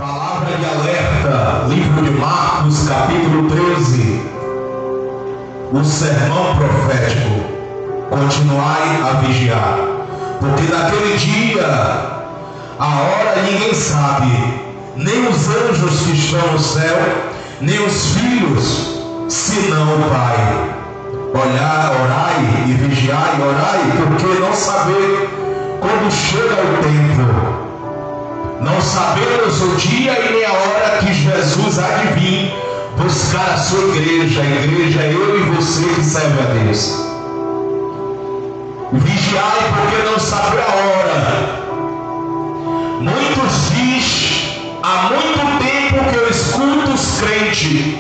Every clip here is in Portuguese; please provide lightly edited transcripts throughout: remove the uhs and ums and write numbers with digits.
Palavra de alerta, livro de Marcos, capítulo 13. O sermão profético. Continuai a vigiar, porque naquele dia, a hora ninguém sabe, nem os anjos que estão no céu, nem os filhos, senão o Pai. Orai e vigiai, orai, porque não saber quando chega o tempo. Não sabemos o dia e nem a hora que Jesus há de vir buscar a sua igreja. A igreja é eu e você que serve a Deus. Vigiai porque não sabe a hora. Muitos dizem, há muito tempo que eu escuto os crentes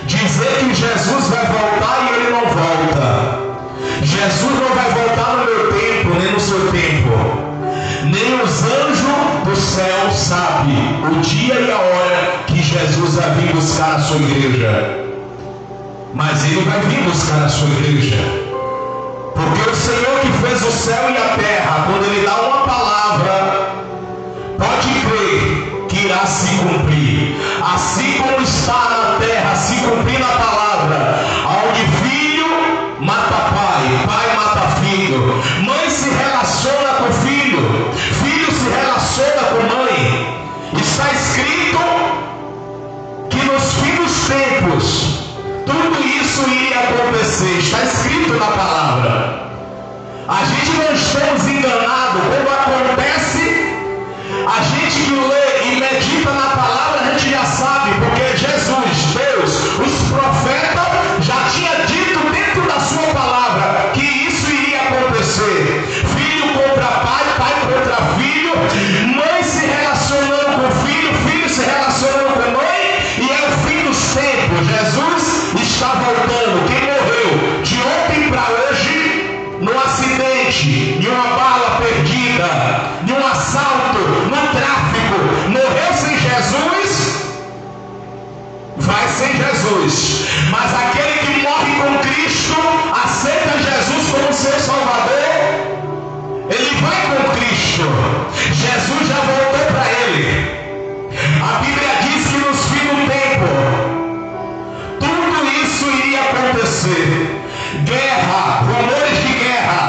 dizer que Jesus vai voltar e ele não volta. Jesus não vai voltar no meu tempo, nem no seu tempo. Nem os anjos do céu sabem o dia e a hora que Jesus vai vir buscar a sua igreja. Mas ele vai vir buscar a sua igreja. Porque o Senhor que fez o céu e a terra, quando ele dá uma palavra, pode crer que irá se cumprir. Assim como está na terra se cumprindo a palavra, onde filho mata pai, pai mata filho, mãe se relaciona com filho, filho se relaciona com mãe. Está escrito que nos fins dos tempos tudo isso iria acontecer. Está escrito na palavra. A gente não estamos enganados. Quando acontece, a gente que lê e medita na palavra, a gente já sabe, porque Jesus, Deus, os profetas já tinha dito dentro da sua palavra que isso iria acontecer. Filho contra pai, pai contra filho, mãe se relacionando com filho, filho se relacionando com mãe, e é o fim dos tempos. Jesus está voltando. Quem morreu de ontem para hoje, num acidente, em uma bala perdida, em um assalto, no tráfico, morreu sem Jesus, vai sem Jesus. Mas aquele que morre com Cristo, aceita Jesus como seu Salvador, ele vai com Cristo. Jesus já voltou para ele. A Bíblia diz que nos fins do tempo tudo isso iria acontecer. Guerra, rumores de guerra,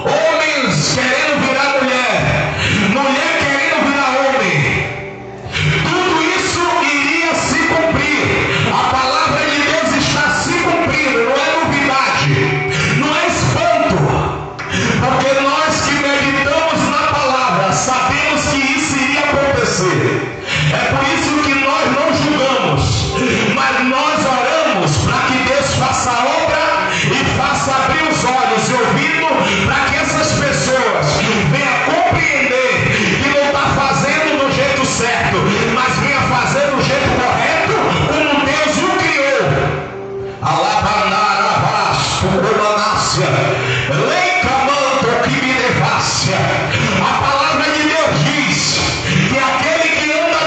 homens querendo virar mulher, mulher querendo virar homem. Tudo isso iria se cumprir. A palavra de Deus está se cumprindo. Não é novidade, não é espanto, porque nós que meditamos na palavra sabemos que isso iria acontecer. É por isso que nós não julgamos, mas nós oramos para que Deus faça a obra e faça abrir os olhos e ouvido, para que essas pessoas venham compreender que não está fazendo do jeito certo, mas venha fazer do jeito correto, como Deus o criou. Alabanarabas, Curumanácia, Leicamanto que me levácia. A palavra de Deus diz que aquele que anda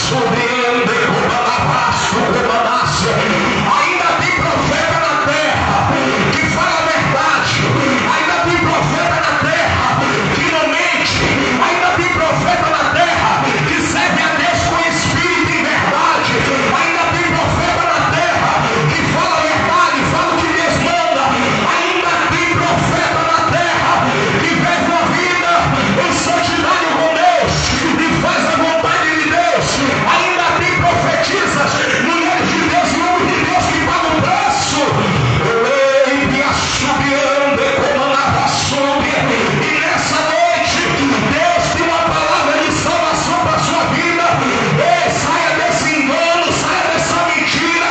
Ainda tem profeta na terra que fala a verdade. Ainda tem profeta na terra que não mente. Ainda tem profeta na terra que serve a Deus com espírito e verdade. Ainda tem profeta na terra que fala a verdade, fala o que Deus manda. Ainda tem profeta na terra que vive a vida em santidade com Deus e faz a vontade de Deus. Ainda tem profetisas, mulheres de Deus e homens de Deus que pagam o preço. E nessa noite, Deus tem uma palavra de salvação para a sua vida. Ei, saia desse engano, saia dessa mentira.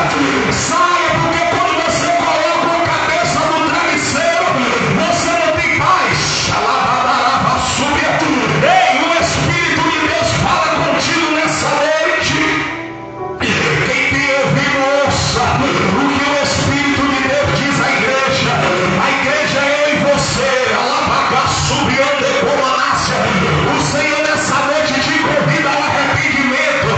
Saia, porque quando você coloca a cabeça no travesseiro, você não tem paz. Ei, o Espírito de Deus fala contigo nessa noite. Quem tem ouvido, ouça o que o Espírito de Deus diz à igreja. A igreja é eu e você. O Senhor nessa noite te convida ao arrependimento.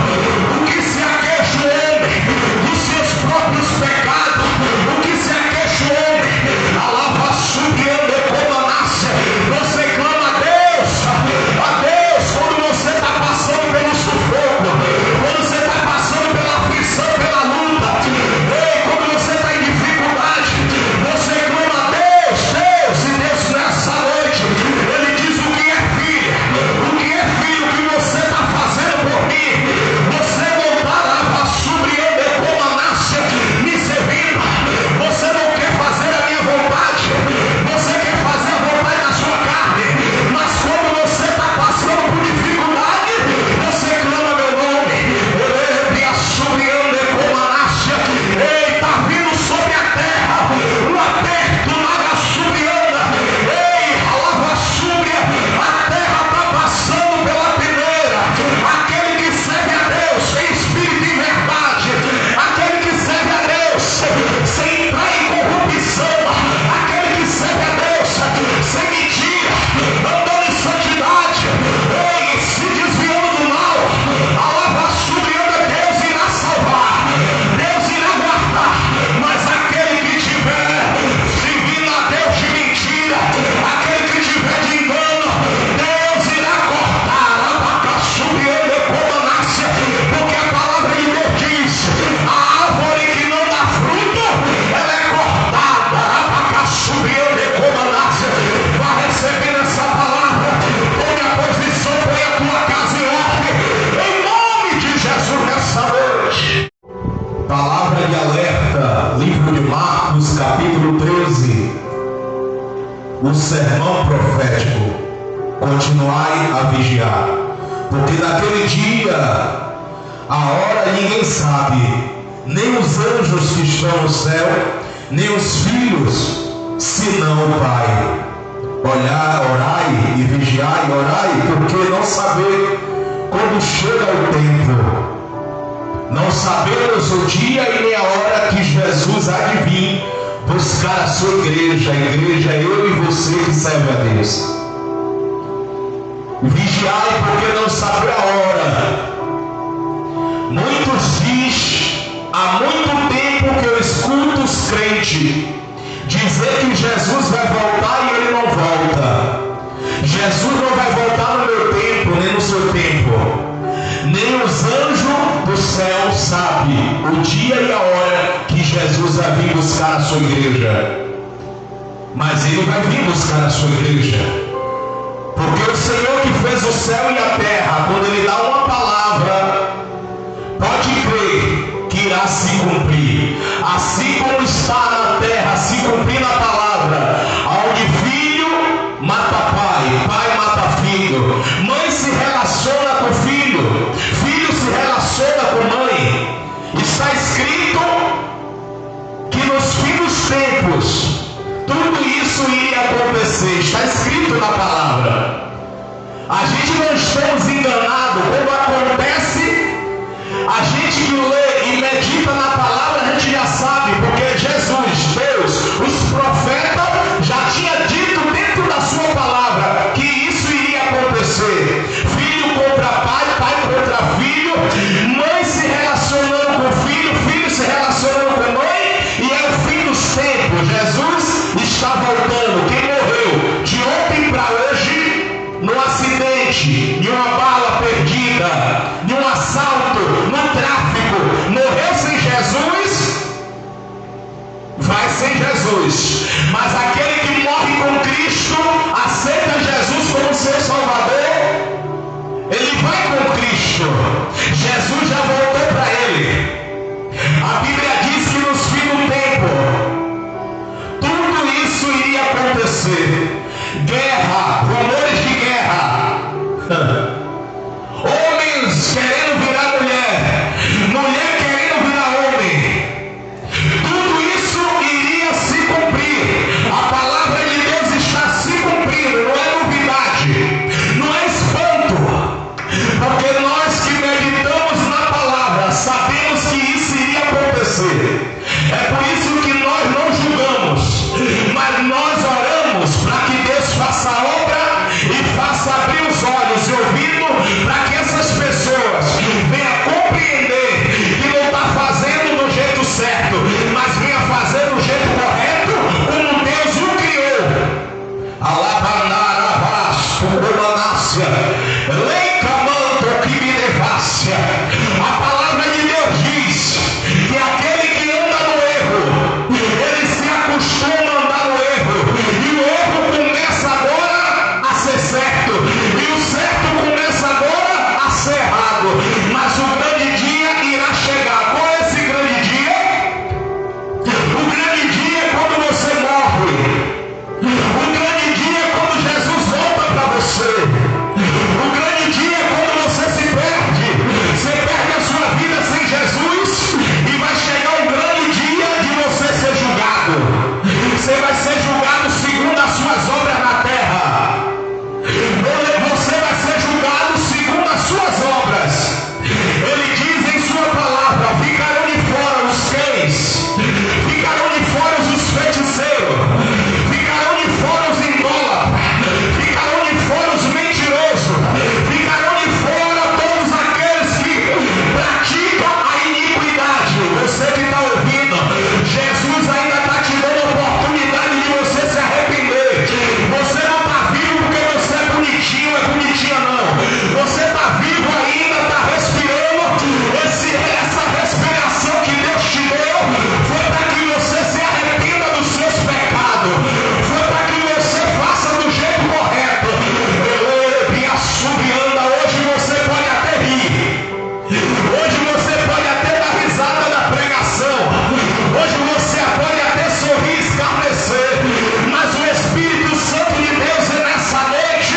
O que se aqueixa o homem dos seus próprios pecados, o que se aqueixa o homem, você clama a Deus, quando você está passando pelo sufoco, quando você está passando pela aflição, pela luta. Ei, quando você está em dificuldade, você clama a Deus, e Deus nessa noite, Ele diz: o que é filho que você está fazendo por mim? Você não está me servindo, você não quer fazer a minha vontade, você quer fazer a vontade da sua carne, mas quando você está passando por dificuldade, você clama meu nome. Ei, está vindo sobre a terra um aperto na Gassuriana. Ei, a terra está passando pela peneira. Aquele que serve a Deus em espírito e verdade, aquele que serve a Deus sem entrar em corrupção, aquele que serve a Deus sem mentira, andando em santidade, ei, se desviando do mal, a Gassuriana, Deus irá salvar, Deus irá guardar. Mas aquele que tiver servindo a Deus de mentira, aquele que tiver de engano, Deus irá cortar. Porque a palavra de Deus diz: a árvore que não dá fruto, ela é cortada. Vai receber essa palavra. Tome a posição, põe a tua casa em ordem, em nome de Jesus nessa noite. Palavra de alerta, livro de Marcos, capítulo 13. O sermão profético: continuai a vigiar, porque naquele dia, a hora ninguém sabe, nem os anjos que estão no céu, nem os filhos, senão o Pai. Orai e vigiai, orai, porque não saber quando chega o tempo. Não sabemos o dia e nem a hora que Jesus há de vir buscar a sua igreja. A igreja é eu e você que serve a Deus. Vigiai, porque não sabe a hora. Muitos dizem: há muito tempo que eu escuto os crentes dizer que Jesus vai voltar e ele não volta. Jesus não vai voltar no meu tempo, nem no seu tempo. Nem os anjos do céu sabem o dia e a hora que Jesus vai vir buscar a sua igreja. Mas ele vai vir buscar a sua igreja. Porque o Senhor que fez o céu e a terra, quando ele dá uma palavra, pode crer que irá se cumprir. Assim como está na terra se cumprindo a palavra, onde filho mata pai, pai mata filho, mãe se relaciona com filho, filho se relaciona com mãe. Está escrito que nos fins dos tempos tudo isso iria acontecer. Está escrito na palavra. A gente não estamos enganados. Quando acontece, a gente que lê e medita na palavra, a gente já sabe, porque Jesus, Deus, os profetas já tinha dito dentro da sua palavra que isso iria acontecer. Filho contra pai, pai contra filho, Mas aquele que morre com Cristo, aceita Jesus como seu Salvador, ele vai com Cristo. Jesus já voltou para ele. A Bíblia diz que nos fins do tempo tudo isso iria acontecer. Guerra, rumores de guerra, homens querendo virar mulher, mulher querendo virar homem. Tudo isso iria se cumprir. A palavra de Deus está se cumprindo. Não é novidade, não é espanto, porque nós que meditamos na palavra sabemos que isso iria acontecer. É por isso que nós não julgamos, mas nós oramos para que Deus faça a obra e faça abrir os olhos e ouvido, para que essas pessoas venham compreender que não está fazendo do jeito certo, mas venha fazer do jeito correto, como Deus o criou. Alabanarabasco, Romanácia, Leicamanto, que me levasse. A palavra de Deus diz que aquele que anda no erro, ele se acostuma a andar no erro, e o erro começa agora a ser certo, e o certo começa agora a ser errado. Mas o grande dia irá chegar. Qual é esse grande dia? O grande dia é quando você morre. O grande dia é quando Jesus volta para você. O grande dia é quando você se perde. Você perde a sua vida sem Jesus, e vai chegar o grande dia de você ser julgado. Você vai ser julgado segundo as suas obras na terra. Você vai ser julgado segundo as suas obras. Ele diz em sua palavra: ficarão de fora os cães, ficarão de fora os feiticeiros, ficarão de fora os idólatras, ficarão de fora os mentirosos, ficarão de fora todos aqueles que praticam a iniquidade. Você que está ouvindo, Jesus ainda está te dando a oportunidade de você se arrepender. Você não está vivo porque você é bonitinho, é bonitinha não. Você está vivo ainda, está respirando. Essa respiração que Deus te deu foi para que você se arrependa dos seus pecados, foi para que você faça do jeito correto. Hoje você pode até rir, hoje você pode até dar risada da pregação, hoje você pode até sorrir, escarnecer, mas o Espírito Santo de Deus nessa noite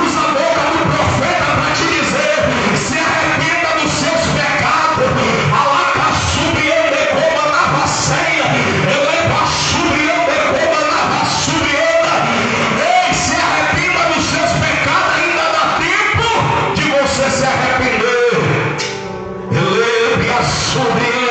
usa a boca do profeta para te dizer: se arrependa dos seus pecados. Alaca subiande como na vaceia, eleva subiande como na vassubianda. Ei, se arrependa dos seus pecados, ainda dá tempo de você se arrepender. Eleve a subianda.